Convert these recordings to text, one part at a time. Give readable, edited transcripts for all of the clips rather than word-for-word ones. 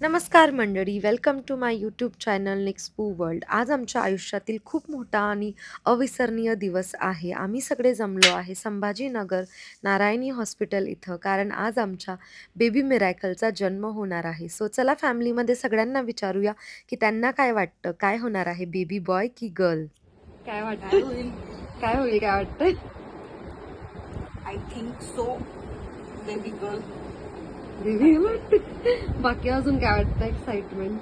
नमस्कार मंडळी, welcome to my YouTube channel निक्सपू वर्ल्ड. आज आमच्या आयुष्यातील खूप मोठा आणि अविस्मरणीय दिवस आहे. आम्ही सगळे जमलो आहे संभाजीनगर नारायणी हॉस्पिटल इथं, कारण आज आमच्या बेबी मिरॅकलचा जन्म होणार आहे. सो चला फॅमिलीमध्ये सगळ्यांना विचारूया की त्यांना काय वाटतं, काय होणार आहे, बेबी बॉय की गर्ल? काय काय वाटतं? होईल? काय होईल, काय वाटतंय? I think so baby girl. Baby वाटते. बाकी अजून काय वाटतं? एक्साइटमेंट,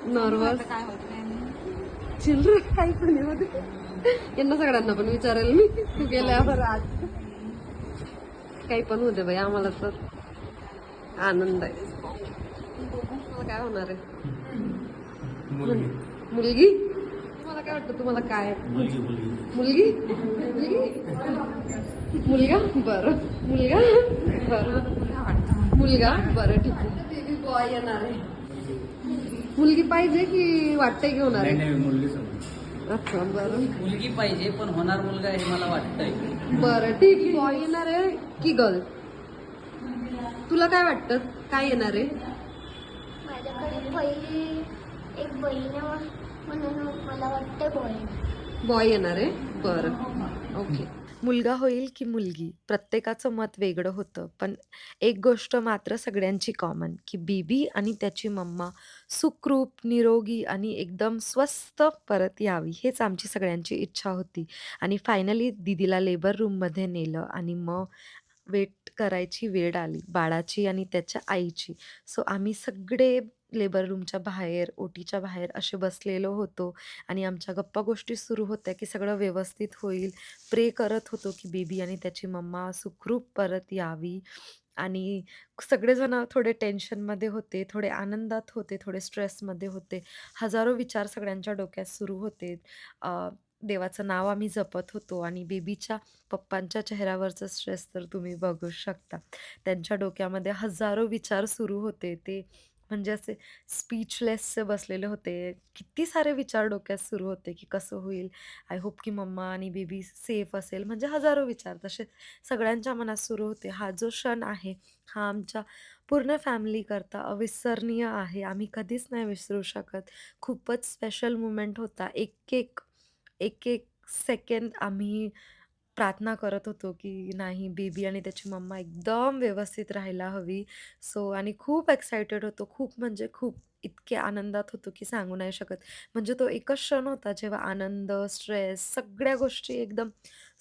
नर्वस, काय होत नाही. चिल्ड्रन काही पण आहे मध्ये. यांना सगळ्यांना पण विचारेल मी, तू गेल्यावर आज काही पण होते बाई, आम्हाला तर आनंद आहे. तुम्हाला काय होणार आहे? मुलगी. तुम्हाला काय वाटतं, तुम्हाला काय? मुलगी. मुलगा. बरं. मुलगा. बरं. मुलगा. बरं, ठीक आहे. बेबी बॉय येणार आहे. मुलगी पाहिजे की वाटतंय की होणार आहे? अच्छा, बरं. मुलगी पाहिजे पण होणार मुलगा हे मला वाटतंय. बरं, ठीक आहे. बॉय येणार आहे की गर्ल? तुला काय वाटतं, काय येणार आहे? माझ्याकडे पहिली एक बहीण आहे म्हणून मला वाटतं बॉय. बॉय येणार आहे. बरं, ओके. मुलगा होईल की मुलगी, प्रत्येकाचं मत वेगळं होतं, पण एक गोष्ट मात्र सगळ्यांची कॉमन, की बेबी आणि त्याची मम्मा सुखरूप, निरोगी आणि एकदम स्वस्थ परत यावी, हेच आमची सगळ्यांची इच्छा होती. आणि फायनली दीदीला लेबर रूममध्ये नेलं आणि मग वेट करायची वेळ आली बाळाची आणि त्याच्या आईची. सो आम्ही सगळे लेबर रूमच्या बाहेर, ओटीच्या बाहेर असे बसलेलो होतो आणि आमच्या गप्पा गोष्टी सुरू होत्या, की सगळं व्यवस्थित होईल. प्रे करत होतो, की बेबी आणि त्याची मम्मा सुखरूप परत यावी. आणि सगळेजण थोडे टेन्शनमध्ये होते, थोडे आनंदात होते, थोडे स्ट्रेसमध्ये होते. हजारो विचार सगळ्यांच्या डोक्यात सुरू होते. देवाचं नाव आम्ही जपत होतो आणि बेबीच्या पप्पांच्या चेहऱ्यावरचं स्ट्रेस तर तुम्ही बघू शकता. त्यांच्या डोक्यामध्ये हजारो विचार सुरू होते. ते म्हणजे असे स्पीचलेसचे बसलेले होते. किती सारे विचार डोक्यात सुरू होते, की कसं होईल? आय होप की मम्मा आणि बेबी सेफ असेल. म्हणजे हजारो विचार तसे सगळ्यांच्या मनात सुरू होते. हा जो क्षण आहे, हा आमच्या पूर्ण फॅमिलीकरता अविस्मरणीय आहे. आम्ही कधीच नाही विसरू शकत. खूपच स्पेशल मोमेंट होता. एक-एक सेकंद आम्ही प्रार्थना करत होतो, की नाही, बेबी आणि त्याची मम्मा एकदम व्यवस्थित राहायला हवी. सो आणि खूप एक्सायटेड होतो. खूप म्हणजे खूप. इतके आनंदात होतो, की सांगू नाही शकत. म्हणजे तो एकच क्षण होता जेव्हा आनंद, स्ट्रेस सगळ्या गोष्टी एकदम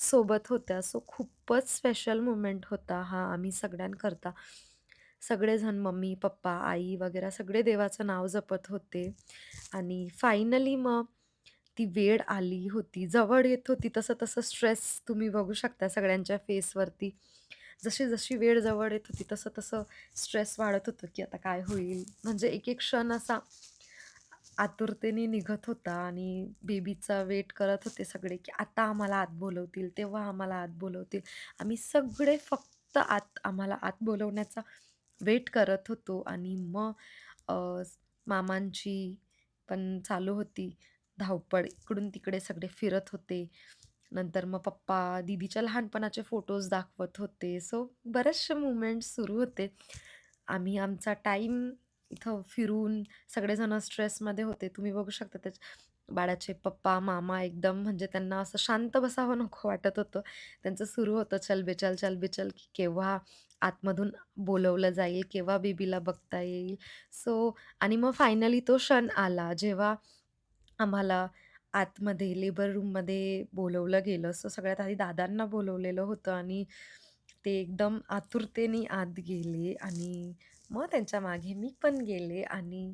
सोबत होत्या. सो खूपच स्पेशल मोमेंट होता हा आम्ही सगळ्यांकरता. सगळेजण मम्मी, पप्पा, आई वगैरे सगळे देवाचं नाव जपत होते आणि फायनली मग ती वेळ आली होती. जवळ येत होती तसं-तसं स्ट्रेस तुम्ही बघू शकता सगळ्यांच्या फेसवरती. जशी-जशी वेळ जवळ येत होती तसं-तसं स्ट्रेस वाढत होतं, की आता काय होईल? म्हणजे एक-एक क्षण असा आतुरतेने निघत होता आणि बेबीचा वेट करत होते सगळे, की आता आम्हाला आत बोलवतील, तेव्हा आम्हाला आत बोलवतील. आम्ही सगळे फक्त आम्हाला आत बोलवण्याचा वेट करत होतो आणि मग अ, मामांची पण चालू होती धावपळ. इकडून तिकडे सगळे फिरत होते. नंतर मग पप्पा दीदीच्या लहानपणाचे फोटोज दाखवत होते. सो बरेचसे मुवमेंट्स सुरू होते. आम्ही आमचा टाईम इथं फिरून सगळेजण स्ट्रेसमध्ये होते. तुम्ही बघू शकता बाळाचे पप्पा, मामा एकदम म्हणजे त्यांना असं शांत बसावं नको वाटत होतं. त्यांचं सुरू होतं चल बेचल, चल बेचल, की केव्हा आतमधून बोलवलं जाईल, केव्हा बेबीला बघता येईल. सो आणि मग फायनली तो क्षण आला जेव्हा आम्हाला आतमध्ये लेबर रूममध्ये बोलवलं गेलं. सो सगळ्यात आधी दादांना बोलवलेलं होतं आणि ते एकदम आतुरतेने आत गेले आणि मग त्यांच्या मागे मी पण गेले आणि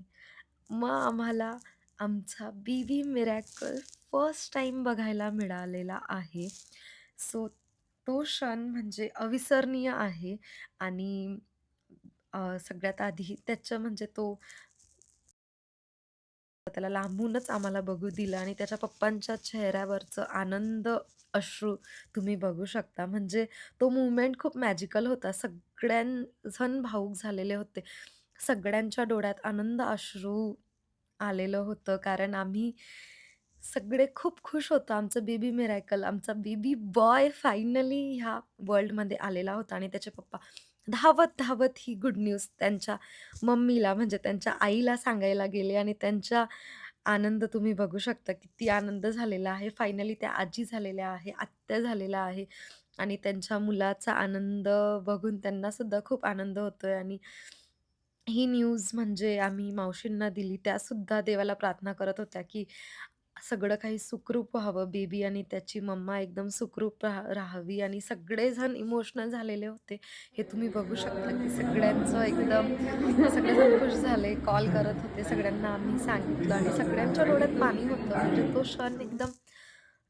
मग आम्हाला आमचा बेबी मिरॅकल फर्स्ट टाईम बघायला मिळालेला आहे. सो तो क्षण म्हणजे अविस्मरणीय आहे आणि सगळ्यात आधी त्याचं म्हणजे तो त्याला लांबूनच आम्हाला बघू दिलं आणि त्याच्या पप्पांच्या चेहऱ्यावरचं आनंद अश्रू तुम्ही बघू शकता. म्हणजे तो मूव्हमेंट खूप मॅजिकल होता. सगळ्यांजण भावूक झालेले होते. सगळ्यांच्या डोळ्यात आनंद अश्रू आलेलं होतं. कारण आम्ही सगळे खूप खुश होतो. आमचं बेबी मिरॅकल, आमचा बेबी बॉय फायनली ह्या वर्ल्डमध्ये आलेला होता आणि त्याचे पप्पा धावत ही गुड न्यूज त्यांच्या मम्मीला म्हणजे त्यांच्या आईला सांगायला गेले आणि त्यांचा आनंद तुम्ही बघू शकता. किती आनंद झालेला आहे. फायनली त्या आजी झालेल्या आहे, आत्या झालेल्या आहे आणि त्यांच्या मुलाचा आनंद बघून त्यांना सुद्धा खूप आनंद होतोय आणि ही न्यूज म्हणजे आम्ही मावशींना दिली. त्यासुद्धा देवाला प्रार्थना करत होत्या, की सगळं काही सुखरूप व्हावं. बेबी आणि त्याची मम्मा एकदम सुखरूप राहावी आणि सगळेजण इमोशनल झालेले होते. हे तुम्ही बघू शकता, की सगळ्यांचं एकदम सगळेजण खुश झाले. कॉल करत होते. सगळ्यांना आम्ही सांगितलं आणि सगळ्यांच्या डोळ्यात पाणी होतं. म्हणजे तो क्षण एकदम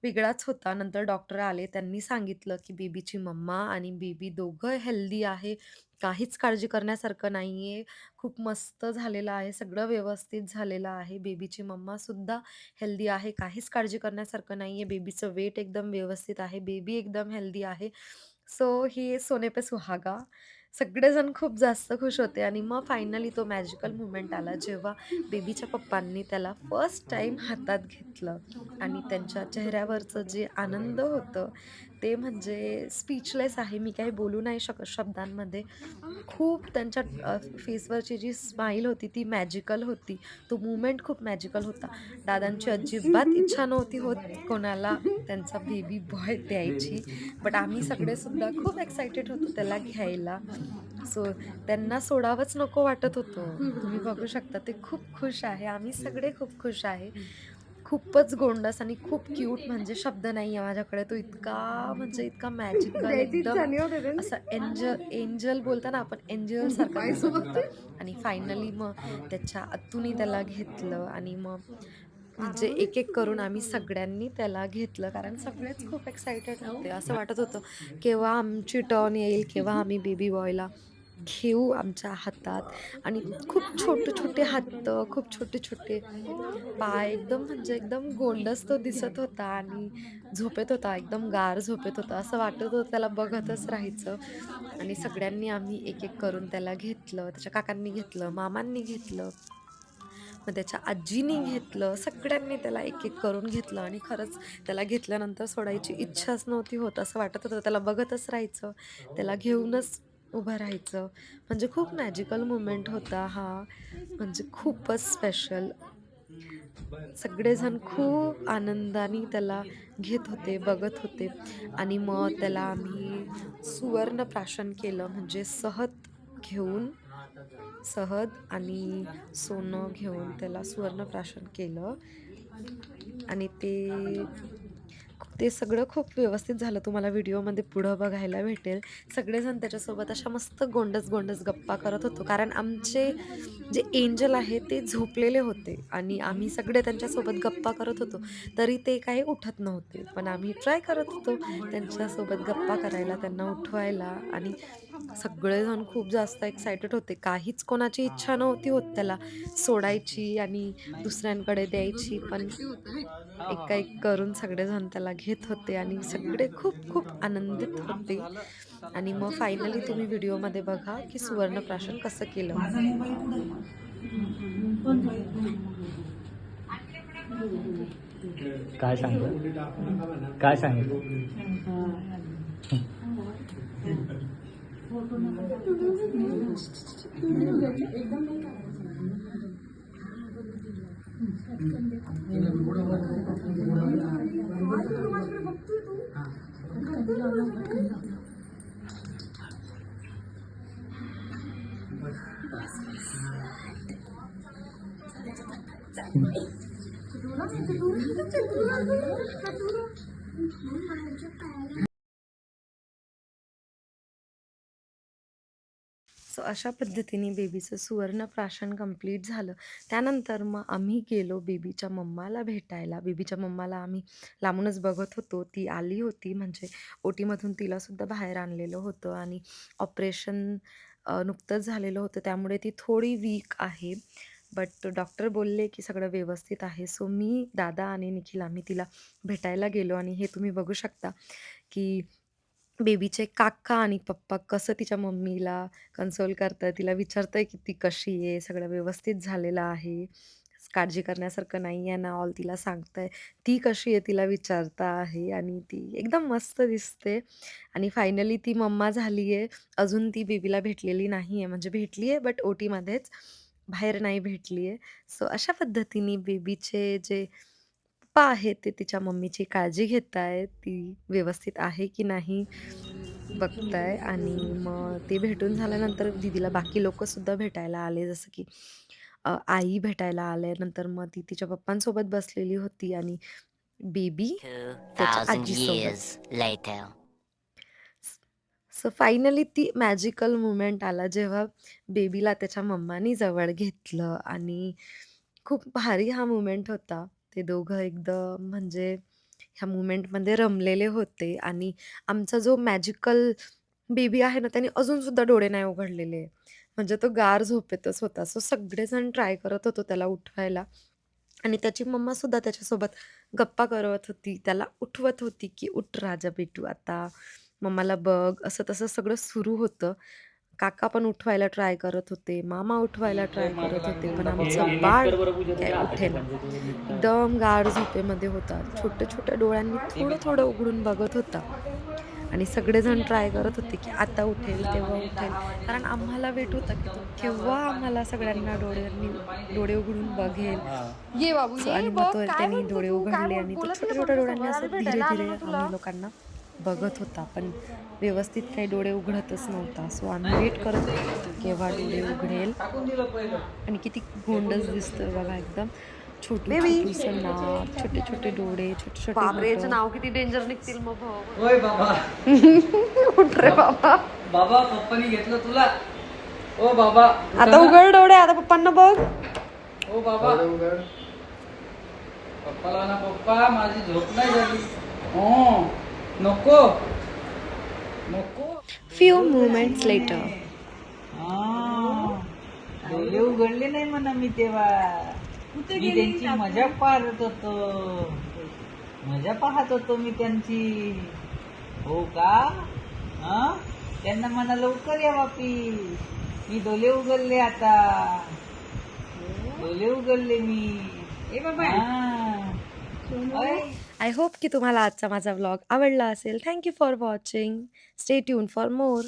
वेगळाच होता. नंतर डॉक्टर आले. त्यांनी सांगितलं, की बेबीची मम्मा आणि बेबी दोघं हेल्दी आहे. काहीच काळजी करण्यासारखं नाहीये. खूप मस्त झालेलं आहे. सगळं व्यवस्थित झालेलं आहे. बेबीची मम्मासुद्धा हेल्दी आहे. काहीच काळजी करण्यासारखं नाहीये. बेबीचं वेट एकदम व्यवस्थित आहे. बेबी एकदम हेल्दी आहे. सो ही सोने पे सुहागा. सगळेजण खूप जास्त खुश होते आणि मग फायनली तो मॅजिकल मोमेंट आला, जेव्हा बेबीच्या पप्पांनी त्याला फर्स्ट टाईम हातात घेतलं आणि त्यांच्या चेहऱ्यावरचं जे आनंद होतं, ते म्हणजे स्पीचलेस आहे. मी काही बोलू नाही शकत शब्दांमध्ये. खूप त्यांच्या फेसवरची जी स्माईल होती ती मॅजिकल होती. तो मोमेंट खूप मॅजिकल होता. दादांची अजिबात इच्छा नव्हती होत कोणाला त्यांचा बेबी बॉय द्यायची. बट आम्ही सगळे सुद्धा खूप एक्साइटेड होतो त्याला घ्यायला. सो त्यांना सोडावंच नको वाटत होतं. तुम्ही बघू शकता ते खूप खुश आहे. आम्ही सगळे खूप खुश आहे. खूपच गोंडस आणि खूप क्यूट म्हणजे शब्द नाहीये माझ्याकडे. तो इतका म्हणजे इतका मॅजिकल एकदम असा एंजल बोलतो ना आपण एंजलसारखा दिसत होता आणि फायनली मग त्याच्या आतूनी त्याला घेतलं आणि मग म्हणजे एक-एक करून आम्ही सगळ्यांनी त्याला घेतलं कारण सगळेच खूप एक्साइटेड होते. असं वाटत होतं केव्हा आमची टर्न येईल, केव्हा आम्ही बेबी बॉयला घेऊ आमच्या हातात आणि खूप छोटे-छोटे हात, खूप छोटे-छोटे पाय एकदम म्हणजे एकदम गोंडस तो दिसत होता आणि झोपेत होता, एकदम गाढ झोपेत होता. असं वाटत होतं त्याला बघतच राहायचं आणि सगळ्यांनी आम्ही एक-एक करून त्याला घेतलं. त्याच्या काकांनी घेतलं, मामांनी घेतलं, मग त्याच्या आजीनी घेतलं. सगळ्यांनी त्याला एक-एक करून घेतलं आणि खरंच त्याला घेतल्यानंतर सोडायची इच्छाच नव्हती होत. असं वाटत होतं त्याला बघतच राहायचं, त्याला घेऊनच उभं राहायचं. म्हणजे खूप मॅजिकल मोमेंट होता हा. म्हणजे खूपच स्पेशल. सगळेजण खूप आनंदाने त्याला घेत होते, बघत होते आणि मग त्याला आम्ही सुवर्णप्राशन केलं. म्हणजे घेऊन सहद आणि सोनं घेऊन त्याला सुवर्णप्राशन केलं आणि ते सगळं खूप व्यवस्थित झालं. तुम्हाला व्हिडिओमध्ये पुढं बघायला भेटेल. सगळेजण त्याच्यासोबत अशा मस्त गोंडस-गोंडस गप्पा करत होतो. कारण आमचे जे एंजल आहे ते झोपलेले होते आणि आम्ही सगळे त्यांच्यासोबत गप्पा करत होतो. तरी ते काही उठत नव्हते. पण आम्ही ट्राय करत होतो त्यांच्यासोबत गप्पा करायला, त्यांना उठवायला आणि सगळेजण खूप जास्त एक्सायटेड होते. काहीच कोणाची इच्छा नव्हती होत त्याला सोडायची आणि दुसऱ्यांकडे द्यायची. पण एक-एक करून सगळेजण त्याला घेत होते आणि सगळे खूप-खूप आनंदित होते. झालं आणि मग फायनली तुम्ही व्हिडिओमध्ये बघा, की सुवर्णप्राशन कसं केलं माझा होतं. मोबाईल कुठे काय सांगितलं काय सांगितलं सो अशा पद्धतीने बेबीचं सुवर्णप्राशन कंप्लीट झालं. त्यानंतर मग आम्ही गेलो बेबीच्या मम्माला भेटायला. बेबीच्या मम्माला आम्ही लांबूनच बघत होतो. ती आली होती म्हणजे ओटीमधून तिलासुद्धा बाहेर आणलेलं होतं आणि ऑपरेशन नुकतंच झालेलं होतं. त्यामुळे ती थोडी वीक आहे. बट डॉक्टर बोलले, की सगळं व्यवस्थित आहे. सो मी, दादा आणि निखिल आम्ही तिला भेटायला गेलो आणि हे तुम्ही बघू शकता, की बेबीचे काका आणि पप्पा कसं तिच्या मम्मीला कन्सोल करताय, तिला विचारताय की ती कशी आहे, सगळं व्यवस्थित झालेलं आहे. काळजी करण्यासारखं नाही आहे ना ऑल तिला सांगताय. ती कशी आहे तिला विचारता आहे आणि ती एकदम मस्त दिसते आणि फायनली ती मम्मा झाली आहे. अजून ती बेबीला भेटलेली नाही आहे म्हणजे भेटली आहे बट ओटीमध्येच, बाहेर नाही भेटली आहे. सो अशा पद्धतीने बेबीचे जे पप्पा आहेत ते तिच्या मम्मीची काळजी घेतायत. ती व्यवस्थित आहे की नाही बघताय आणि मग ते भेटून झाल्यानंतर दीदीला बाकी लोकंसुद्धा भेटायला आले. जसं की आई भेटायला आले. नंतर मग ती तिच्या पप्पांसोबत बसलेली होती आणि बेबी त्याच्या 2,000 आजीसोबत. years later. सो फायनली ती मॅजिकल मोमेंट आला जेव्हा बेबीला त्याच्या मम्मानी जवळ घेतलं आणि खूप भारी हा मोमेंट होता. ते दोघं एकदम म्हणजे ह्या मोमेंटमध्ये रमलेले होते आणि आमचा जो मॅजिकल बेबी आहे ना, त्याने अजूनसुद्धा डोळे नाही उघडलेले. म्हणजे तो गाढ झोपेतच होता. सो सगळेजण ट्राय करत होतो त्याला उठवायला आणि त्याची मम्मासुद्धा त्याच्यासोबत गप्पा करत होती. त्याला उठवत होती, की "उठ राजा बेटू आता, मम्माला बघ." असं तसं सगळं सुरू होतं. काका पण उठवायला ट्राय करत होते, मामा उठवायला ट्राय करत होते, पण आमचं बाळ काय उठेना. एकदम गाढ झोपेमध्ये होता. छोट्या-छोट्या डोळ्यांनी थोडं-थोडं उघडून बघत होता आणि सगळेजण ट्राय करत होते, की आता उठेल, तेव्हा उठेल. कारण आम्हाला वेट होता, की तो केव्हा आम्हाला सगळ्यांना डोळे उघडून बघेल. ये बाबू सो ये आणि मग बघ तो काय त्यांनी बोलतो डोळे तू काय उघडले आणि तो बोलत नाही छोट्या-छोट्या मम्मी डोळ्यांनी असं सोबत भेटायला आलो धीरे-धीरे ना तुला आम्ही लोकांना बघत होता. पण व्यवस्थित काही डोळे उघडतच नव्हता. सो आम्ही वेट करत होतो, की केव्हा डोळे उघडेल टाकून दिलं पहिलं. आणि किती गोंडस दिसतोय बघा एकदम. छोटूसं नाक, छोटे-छोटे डोळे, छोटे-छोटे बापरे याचं बोटं. नाव किती डेंजर निघतील मग ओय बाबा, उठ रे बाबा बाबा पप्पानी घेतलं तुला. ओ बाबा, आता उघड डोळे आता पप्पांना बघ ओ बाबा, पप्पाला ना पप्पा माझी झोप नाही झाली. हो नको नको. Few moments later. डोळे उघडले नाही म्हणा मी तेव्हा. मी त्यांची मजा पाहत होतो, मी त्यांची. हो का? हा, त्यांना म्हणा लवकर या वापी. मी डोळे उघडले आता, डोळे उघडले मी. हा. ओय. आय होप की तुम्हाला आजचा माझा व्लॉग आवडला असेल. Thank you for watching. Stay tune for more.